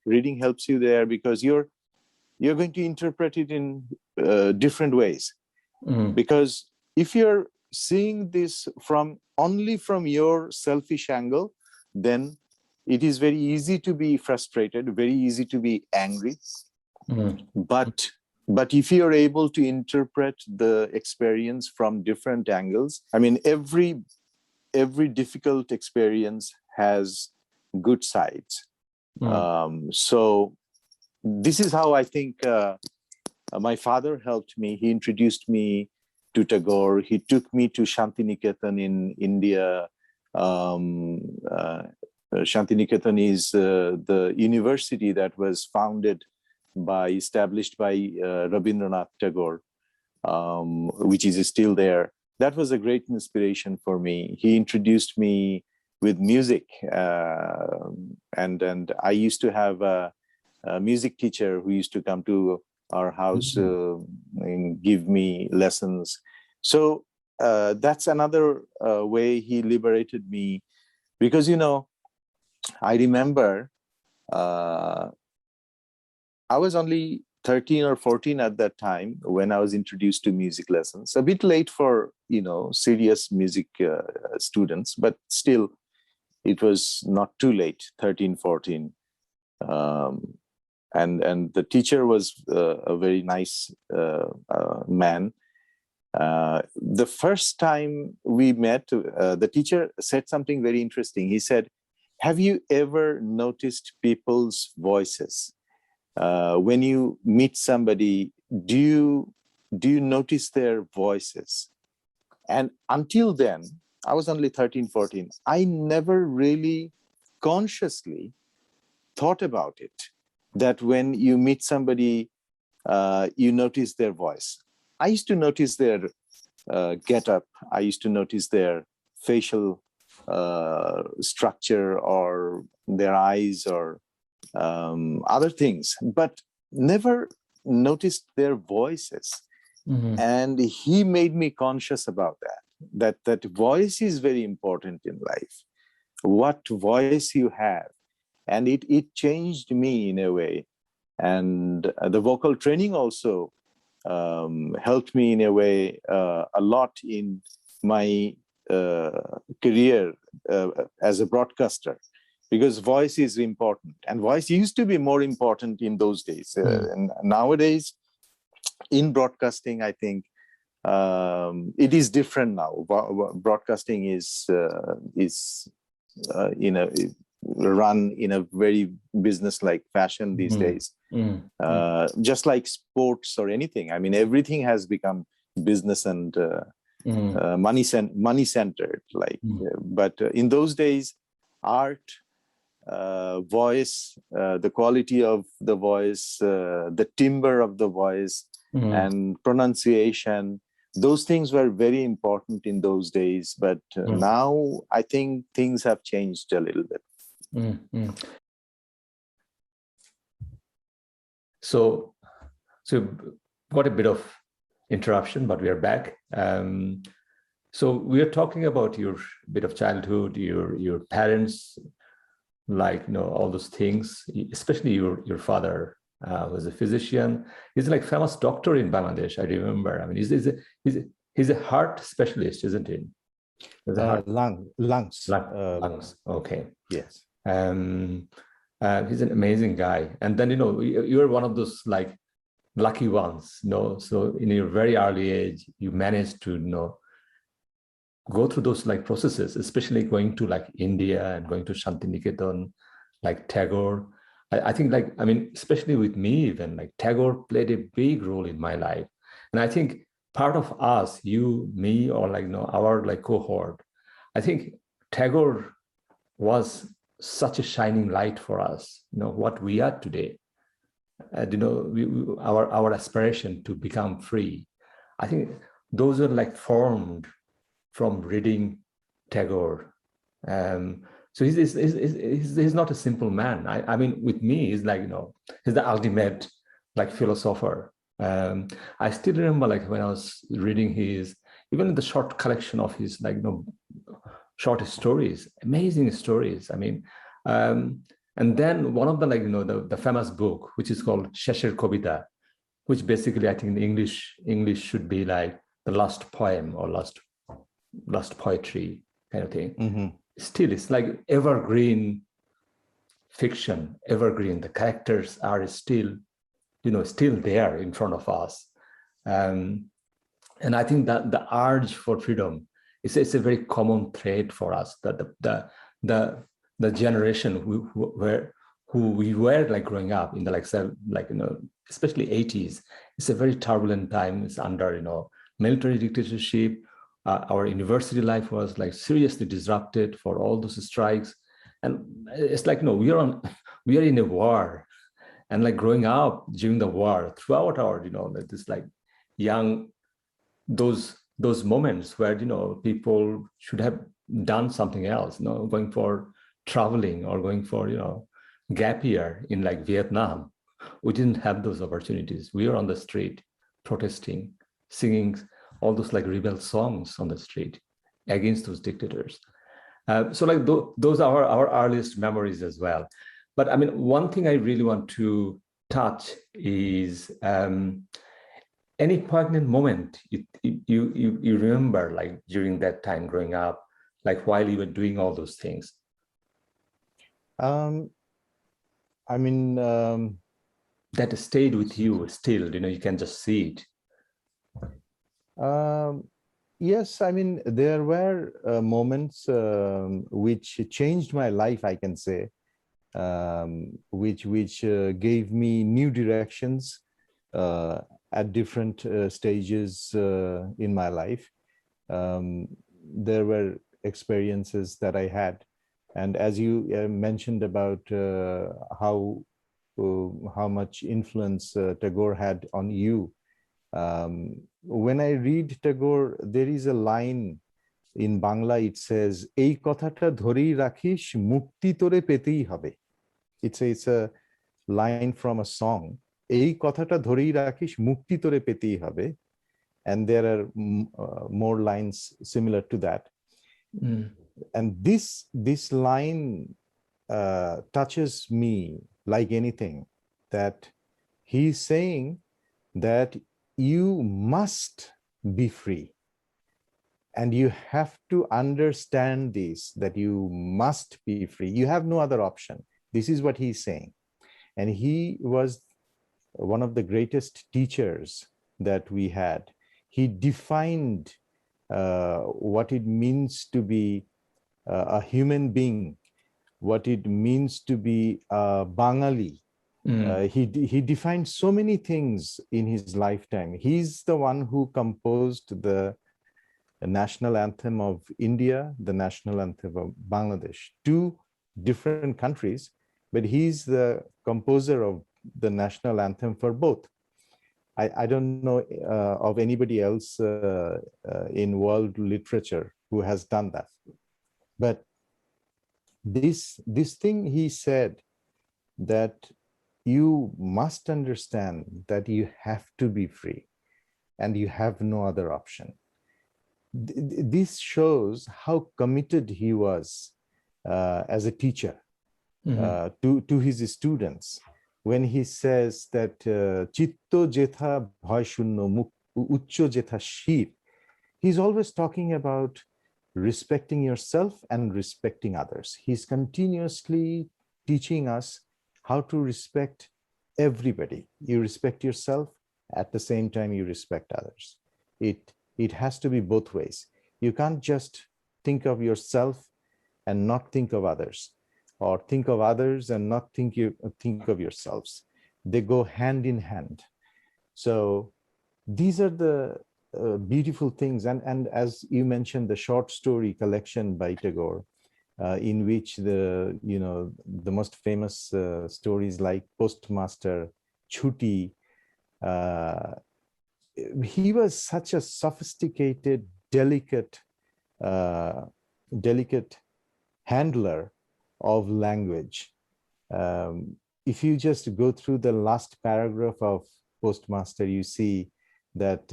Reading helps you there because you're going to interpret it in different ways. Because if you're seeing this only from your selfish angle, then it is very easy to be frustrated, very easy to be angry. But if you're able to interpret the experience from different angles, I mean, every difficult experience has good sides. So this is how I think my father helped me. He introduced me to Tagore. He took me to Shantiniketan in India. Shantiniketan is the university that was established by Rabindranath Tagore, which is still there. That was a great inspiration for me. He introduced me with music, and I used to have a music teacher who used to come to our house and give me lessons. So that's another way he liberated me, because I remember I was only 13 or 14 at that time when I was introduced to music lessons. A bit late for serious music students, but still it was not too late. 13, 14. And the teacher was a very nice man. The first time we met, the teacher said something very interesting. He said, "Have you ever noticed people's voices? When you meet somebody, do you notice their voices?" And until then, I was only 13, 14. I never really consciously thought about it, that when you meet somebody, you notice their voice. I used to notice their get-up. I used to notice their facial structure or their eyes or other things, but never noticed their voices. And he made me conscious about that voice is very important in life, what voice you have. And it changed me in a way. And the vocal training also helped me in a way a lot in my career as a broadcaster, because voice is important, and voice used to be more important in those days. And nowadays in broadcasting, I think it is different now. Broadcasting is run in a very business-like fashion these days. Just like sports or anything. I mean, everything has become business and money-centered. But in those days, art, voice, the quality of the voice, the timbre of the voice, and pronunciation, those things were very important in those days. But now I think things have changed a little bit. So got a bit of interruption, but we are back. So we are talking about your bit of childhood, your parents, all those things, especially your father was a physician. He's like famous doctor in Bangladesh, I remember. I mean, he's a heart specialist, isn't he? Lungs. Okay. Yes. He's an amazing guy. And then, you're one of those lucky ones, so in your very early age, you managed to, go through those processes, especially going to India and going to Shantiniketan, Tagore. I think especially with me, even Tagore played a big role in my life. And I think part of us, you, me, or our cohort, I think Tagore was such a shining light for us, what we are today. Our aspiration to become free. I think those are formed from reading Tagore. So he's not a simple man. I mean, with me, he's he's the ultimate philosopher. I still remember when I was reading even the short collection of his short stories, amazing stories. I mean, And then one of the the famous book, which is called Shesher Kobita, which basically I think in English should be like the last poem or last poetry kind of thing. Mm-hmm. Still, it's like evergreen fiction, evergreen. The characters are still, still there in front of us. And I think that the urge for freedom it's a very common thread for us. That the generation who we were like growing up in the especially 80s. It's a very turbulent time. It's under military dictatorship. Our university life was like seriously disrupted for all those strikes, and it's like we are in a war, and like growing up during the war throughout our this like young those moments where people should have done something else, going for traveling or going for gap year in like Vietnam. We didn't have those opportunities. We were on the street protesting, singing all those like rebel songs on the street against those dictators. So like those are our earliest memories as well. But I mean, one thing I really want to touch is any poignant moment you remember like during that time growing up, like while you were doing all those things. I mean, that stayed with you still, you can just see it. Yes, I mean, there were moments which changed my life, I can say, which gave me new directions at different stages in my life. There were experiences that I had, and as you mentioned about how much influence Tagore had on you. When I read Tagore, there is a line in Bangla, it says, "Ei kothata dhorei rakhish, mukti tore petei hobe." It's a line from a song. "Ei kothata dhorei rakhish, mukti tore petei hobe." And there are more lines similar to that. And this line touches me like anything, that he's saying that you must be free, and you have to understand this, that you must be free. You have no other option. This is what he's saying. And he was one of the greatest teachers that we had. He defined what it means to be a human being, what it means to be a Bengali. He defined so many things in his lifetime. He's the one who composed the national anthem of India, the national anthem of Bangladesh, two different countries, but he's the composer of the national anthem for both. I don't know of anybody else in world literature who has done that. But this thing he said, that you must understand that you have to be free and you have no other option. This shows how committed he was as a teacher to his students. When he says that Chitto jetha bhoy shunno uchcho jetha shir, he's always talking about respecting yourself and respecting others. He's continuously teaching us how to respect everybody. You respect yourself, at the same time you respect others. It has to be both ways. You can't just think of yourself and not think of others, or think of others and not think of yourselves. They go hand in hand. So these are the beautiful things. And as you mentioned, the short story collection by Tagore, in which the most famous stories like Postmaster, Chuti. He was such a sophisticated, delicate handler of language. If you just go through the last paragraph of Postmaster, you see that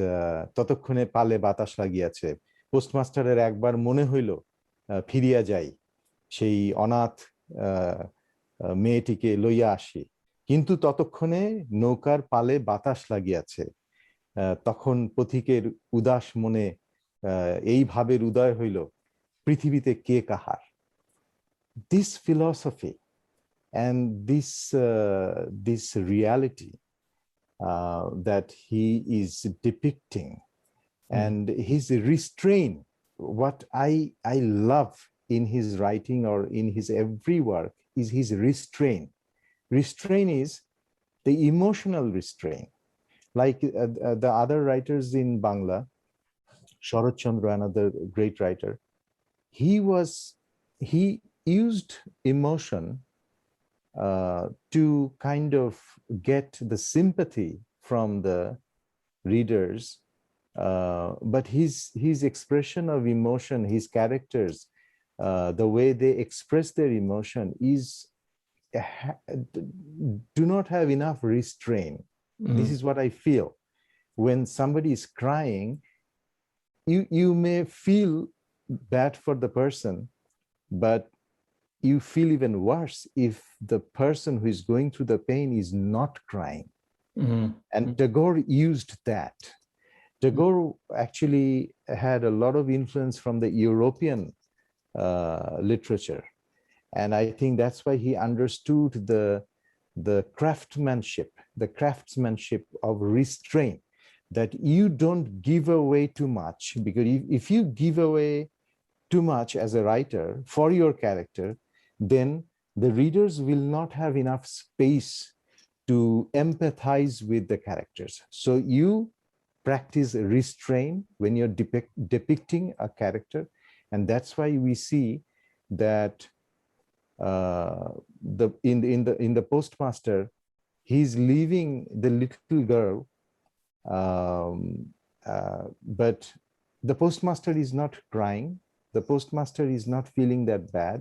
ততক্ষণে পালে বাতাস লাগিয়াছে, পোস্টমাস্টারের একবার মনে হইল ফিরিয়া যাই সেই অনাথ মেয়েটিকে লইয়া আসি, কিন্তু ততক্ষণে নৌকার পালে বাতাস লাগিয়াছে। তখন পথিকের উদাস মনে এই ভাবের উদয় হইল, পৃথিবীতে কে কাহার। This philosophy and this reality that he is depicting, and his restraint, what I love in his writing or in his every work is his restraint. Restraint is the emotional restraint. Like the other writers in Bangla, Sharat Chandra, another great writer, he used emotion to kind of get the sympathy from the readers, but his expression of emotion, his characters, the way they express their emotion is do not have enough restraint. This is what I feel. When somebody is crying, you may feel bad for the person, but you feel even worse if the person who is going through the pain is not crying. And Tagore used that. Tagore actually had a lot of influence from the European literature. And I think that's why he understood the craftsmanship of restraint, that you don't give away too much, because if you give away too much as a writer for your character, then the readers will not have enough space to empathize with the characters. So you practice restraint when you're depicting a character, and that's why we see that in the Postmaster, he's leaving the little girl, but the postmaster is not crying. The postmaster is not feeling that bad,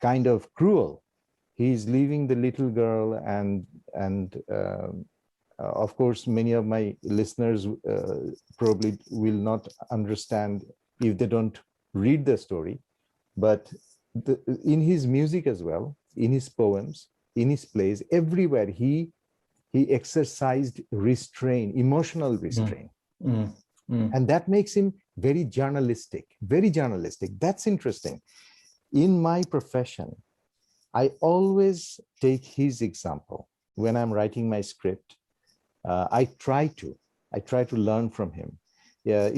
kind of cruel. He's leaving the little girl, and of course, many of my listeners probably will not understand if they don't read the story, but in his music as well, in his poems, in his plays, everywhere he exercised restraint, emotional restraint. And that makes him very journalistic, very journalistic. That's interesting. In my profession, I always take his example when I'm writing my script. I try to learn from him.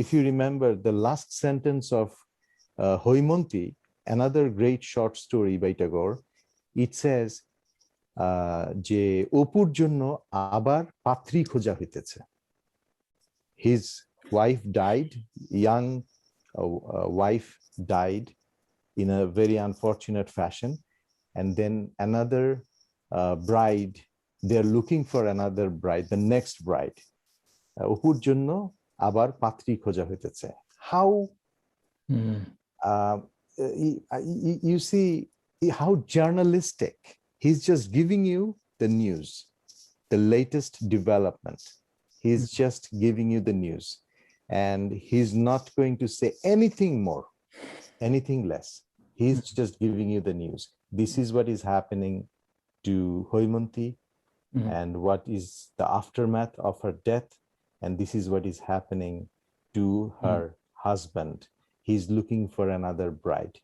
If you remember the last sentence of Hoimonti, another great short story by Tagore, it says, যে অপুর জন্য আবার পাত্রী খোঁজা হইতেছে. His wife died, young wife died in a very unfortunate fashion, and then another bride, they're looking for another bride, the next bride. অপুর জন্য আবার পাত্রী খোঁজা হইতেছে. How you see how journalistic. He's just giving you the news, the latest development. He's just giving you the news, and he's not going to say anything more, anything less. He's just giving you the news. This is what is happening to Hoimonti, and what is the aftermath of her death, and this is what is happening to her husband. He's looking for another bride.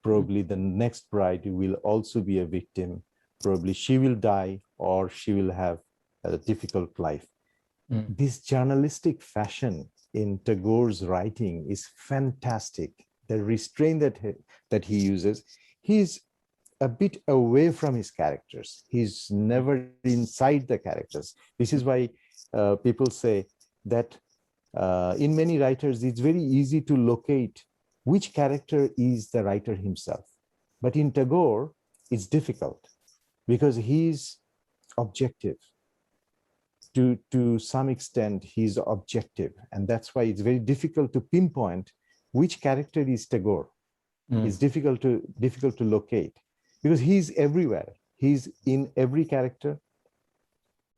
Probably the next bride will also be a victim. Probably she will die, or she will have a difficult life. This journalistic fashion in Tagore's writing is fantastic. The restraint that he uses, he's a bit away from his characters. He's never inside the characters. This is why people say that in many writers, it's very easy to locate which character is the writer himself. But in Tagore, it's difficult, because he's objective. To some extent, he's objective. And that's why it's very difficult to pinpoint which character is Tagore. It's difficult to locate, because he's everywhere. He's in every character.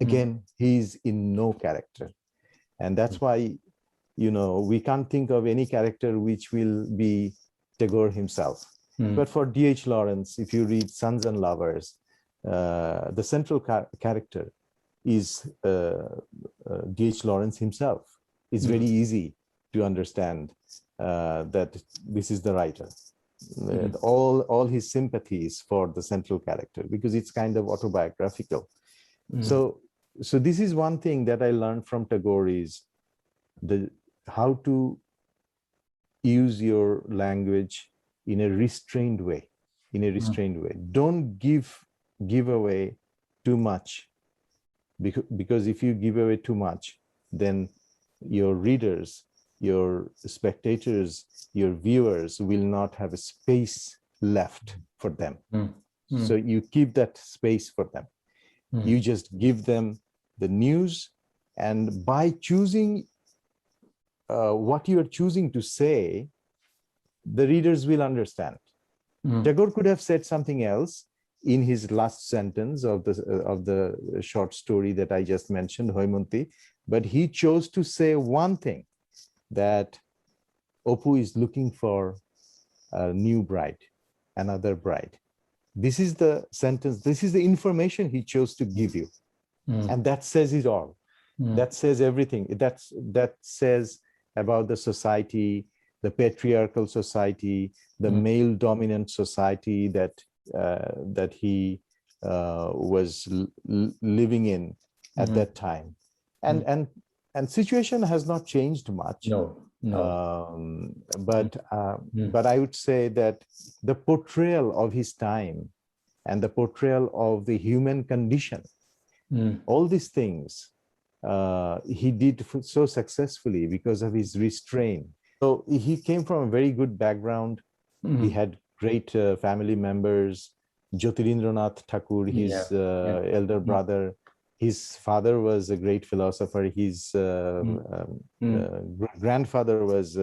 Again, he's in no character. And that's why, we can't think of any character which will be Tagore himself. But for D.H. Lawrence, if you read Sons and Lovers, the central character is D.H. Lawrence himself. It's very easy to understand that this is the writer. All his sympathies for the central character, because it's kind of autobiographical. So this is one thing that I learned from Tagore, is how to use your language in a restrained way. Don't give away too much, because if you give away too much, then your readers, your spectators, your viewers will not have a space left for them. So you keep that space for them. You just give them the news, and by choosing what you are choosing to say, the readers will understand. Tagore could have said something else in his last sentence of the short story that I just mentioned, Hoimonti, but he chose to say one thing, that Opu is looking for a new bride, another bride. This is the sentence, this is the information he chose to give you. And that says it all. That says everything. That says about the society, the patriarchal society, the male dominant society that he was living in at that time. And situation has not changed much. But I would say that the portrayal of his time and the portrayal of the human condition, all these things he did so successfully because of his restraint. So he came from a very good background. He had great family members. Rabindranath Tagore, his elder brother, his father was a great philosopher. His grandfather was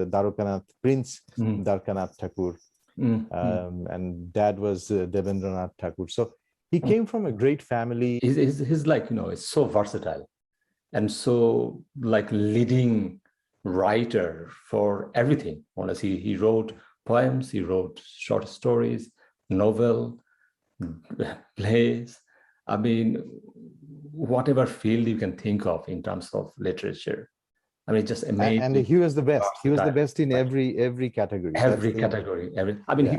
Prince Darkanath Tagore, and dad was Devendranath Tagore. So he came from a great family. He's like, it's so versatile and so like leading writer for everything. Honestly, he wrote poems, he wrote short stories, novel, plays. I mean, whatever field you can think of in terms of literature. I mean, just amazing. And he was the best. He was the best in every category. Every category. I mean,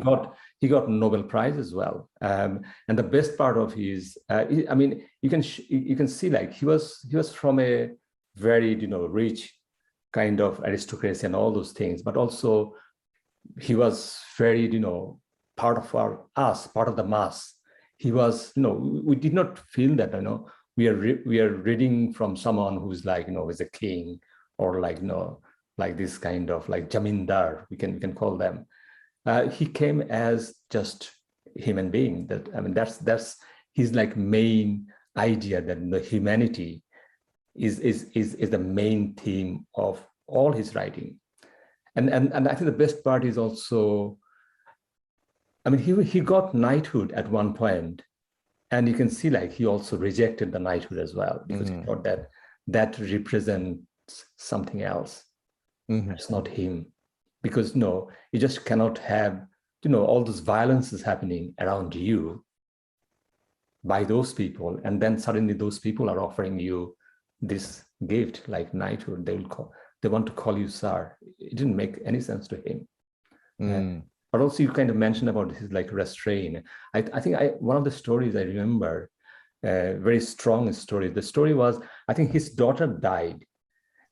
he got Nobel Prize as well. And the best part of his, I mean, you can see like he was from a very rich kind of aristocracy and all those things, but also he was very part of part of the mass. He was we did not feel that we are reading from someone who's like is a king, or like like this kind of like jamindar, we can call them. He came as just human being. That I mean, that's his like main idea, that the humanity is the main theme of all his writing. And I think the best part is also, I mean, he got knighthood at one point, and you can see like he also rejected the knighthood as well, because he thought that represents something else. It's not him, because you just cannot have all those violences happening around you by those people, and then suddenly those people are offering you this gift like knighthood. They want to call you sir. It didn't make any sense to him. But also you kind of mentioned about his like restraint. I think one of the stories I remember, very strong story. The story was, I think his daughter died,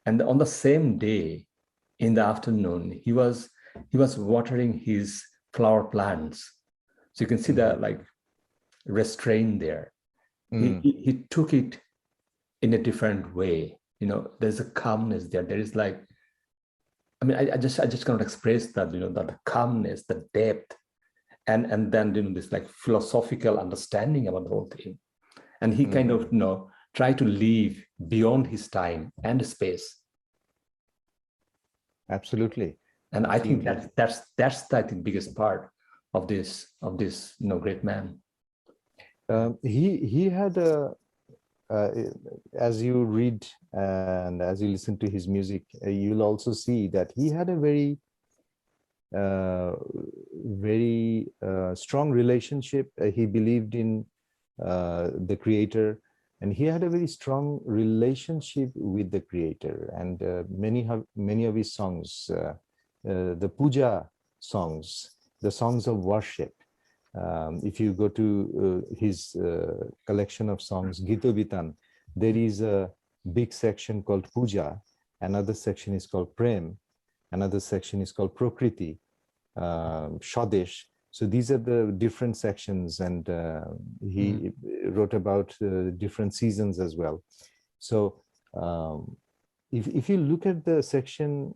and on the same day in the afternoon, he was watering his flower plants. So you can see the like restraint there. He took it in a different way. There's a calmness there. There is like, I mean, I just cannot express that, that calmness, the depth, and then this like philosophical understanding about the whole thing. And he kind of try to live beyond his time and space. Absolutely. And I think that's the biggest part of this great man. He had as you read and as you listen to his music, you'll also see that he had a very very strong relationship. He believed in the creator, and he had a very strong relationship with the creator. And many of his songs, the puja songs, the songs of worship, if you go to his collection of songs, Gita Bitan, there is a big section called puja, another section is called prem, another section is called prakriti, Swadesh. So these are the different sections, and he wrote about different seasons as well. So if you look at the section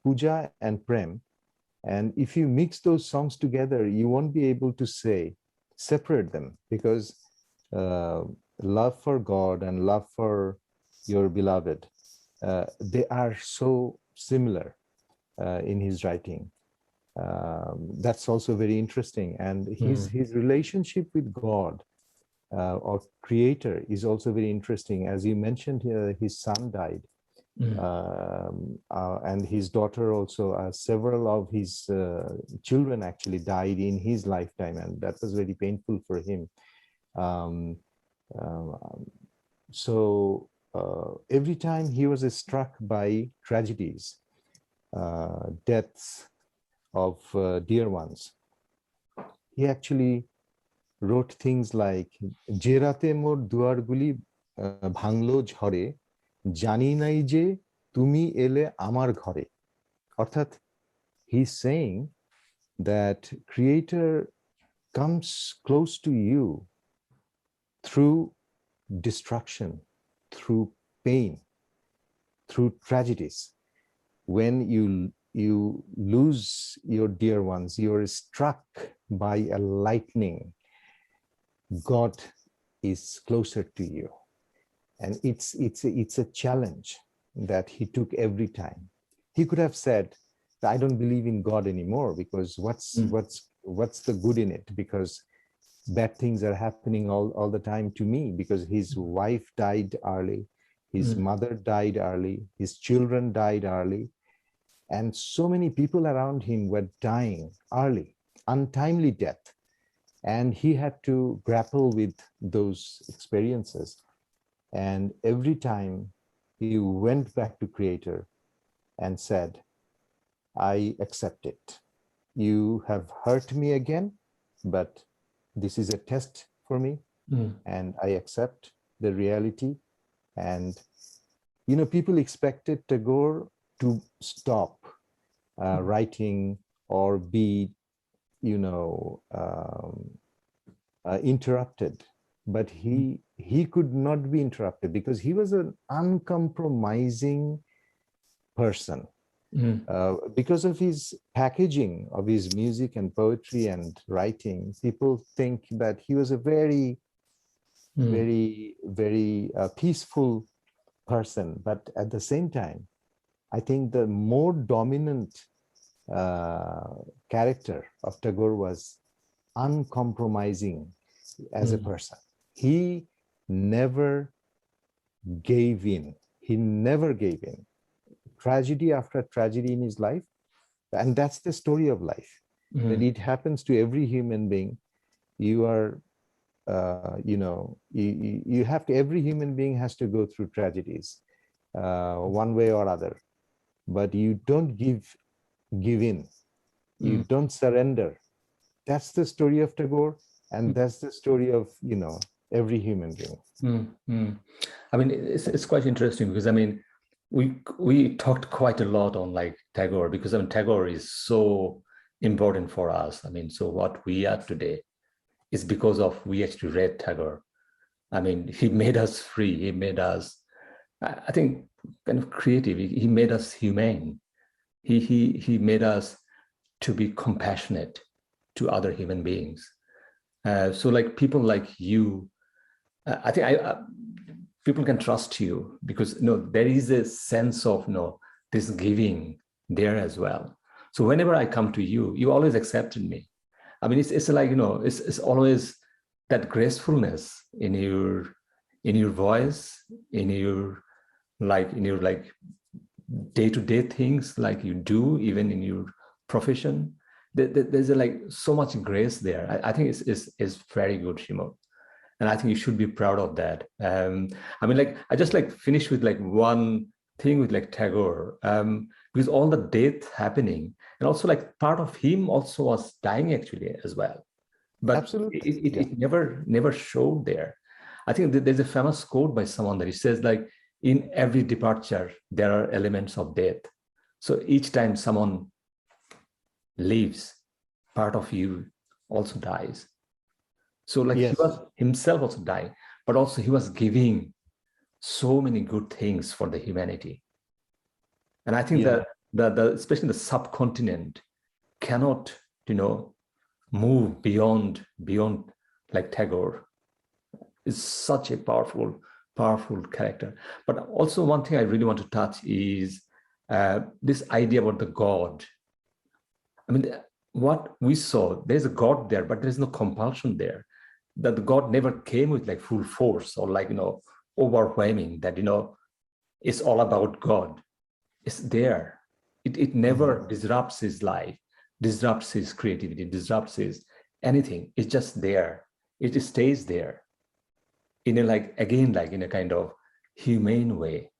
puja and prem, and if you mix those songs together, you won't be able to separate them, because love for God and love for your beloved, they are so similar in his writing. That's also very interesting. And his relationship with God or creator is also very interesting. As you mentioned, his son died. And his daughter also, several of his children actually died in his lifetime, and that was very painful for him. So every time he was struck by tragedies, deaths of dear ones, he actually wrote things like "Je rate mor duar guli bhanglo jhore, জানি নাই যে তুমি এলে আমার ঘরে." অর্থাৎ he's saying that creator comes close to you through destruction, through pain, through tragedies. When you lose your dear ones, you're struck by a lightning, God is closer to you. And it's a challenge that he took every time. He could have said, I don't believe in God anymore, because what's the good in it? Because bad things are happening all the time to me, because his wife died early, his mother died early, his children died early, and so many people around him were dying early, untimely death. And he had to grapple with those experiences. And every time he went back to creator and said, I accept it. You have hurt me again, but this is a test for me, and I accept the reality. And, people expected Tagore to stop writing or be, interrupted. But he could not be interrupted, because he was an uncompromising person. Because of his packaging of his music and poetry and writing, people think that he was a very, very peaceful person. But at the same time, I think the more dominant character of Tagore was uncompromising as a person. He never gave in. He never gave in. Tragedy after tragedy in his life. And that's the story of life. That it happens to every human being. You are, you have to, every human being has to go through tragedies, one way or other. But you don't give in. You don't surrender. That's the story of Tagore. And that's the story of, every human being. I mean, it's quite interesting, because I mean, we talked quite a lot on like Tagore, because I mean, Tagore is so important for us. I mean, so what we are today is because of we actually read Tagore. I mean, he made us free. He made us, I think, kind of creative. He made us humane. He made us to be compassionate to other human beings. So like people like you, I think people can trust you, because there is a sense of this giving there as well. So whenever I come to you, you always accepted me. I mean, it's like it's always that gracefulness in your voice, in your day-to-day things like you do, even in your profession. There's like so much grace there. I think it's very good, Shimo. And I think you should be proud of that. I mean, like, I just like finish with like one thing with like Tagore, because all the death happening, and also like part of him also was dying actually as well. But Absolutely. it never showed there. I think that there's a famous quote by someone that he says like, in every departure, there are elements of death. So each time someone leaves, part of you also dies. So like Yes. he was himself also dying, but also he was giving so many good things for the humanity. And I think that the especially the subcontinent cannot, move beyond like Tagore. Is such a powerful character. But also one thing I really want to touch is this idea about the God. I mean, what we saw, there's a God there, but there's no compulsion there. That the God never came with like full force or like, overwhelming that, it's all about God. It's there. It never disrupts his life, disrupts his creativity, disrupts his anything. It's just there. It stays there in a like, again, like in a kind of humane way.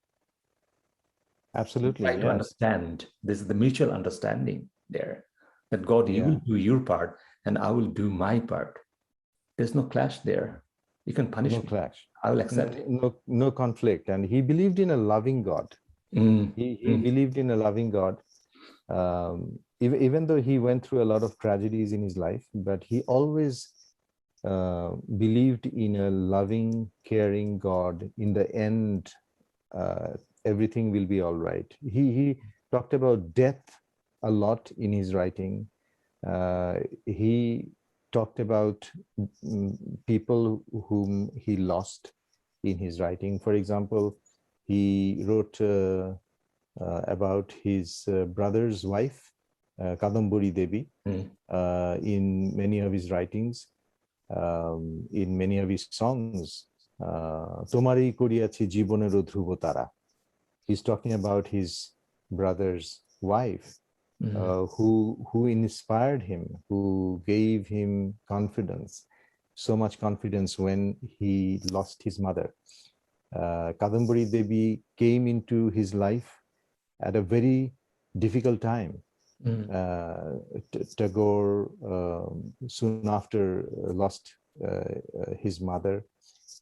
Absolutely. Try to Yes. understand. This is the mutual understanding there. That God, you will do your part and I will do my part. There's no clash there. You can punish No me. clash. I will accept it. No conflict. And he believed in a loving God. He believed in a loving God. Even though he went through a lot of tragedies in his life, but he always believed in a loving, caring God. In the end, everything will be all right. He talked about death a lot in his writing. He talked about people whom he lost in his writing. For example, he wrote about his brother's wife, Kadambari Devi, in many of his writings, in many of his songs. Tomari koriyachi jiboneru dhruvo tara. He's talking about his brother's wife, who inspired him, who gave him confidence, so much confidence when he lost his mother. Kadambari Devi came into his life at a very difficult time. Tagore soon after lost his mother,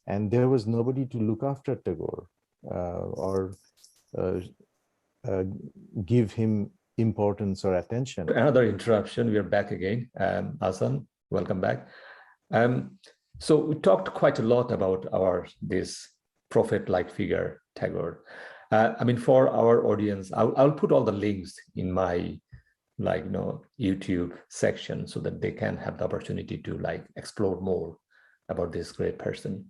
and there was nobody to look after Tagore or give him importance or attention. Another interruption. We are back again. Ahsan, welcome back. So we talked quite a lot about this prophet-like figure, Tagore. I mean, for our audience, I'll put all the links in my YouTube section so that they can have the opportunity to like explore more about this great person.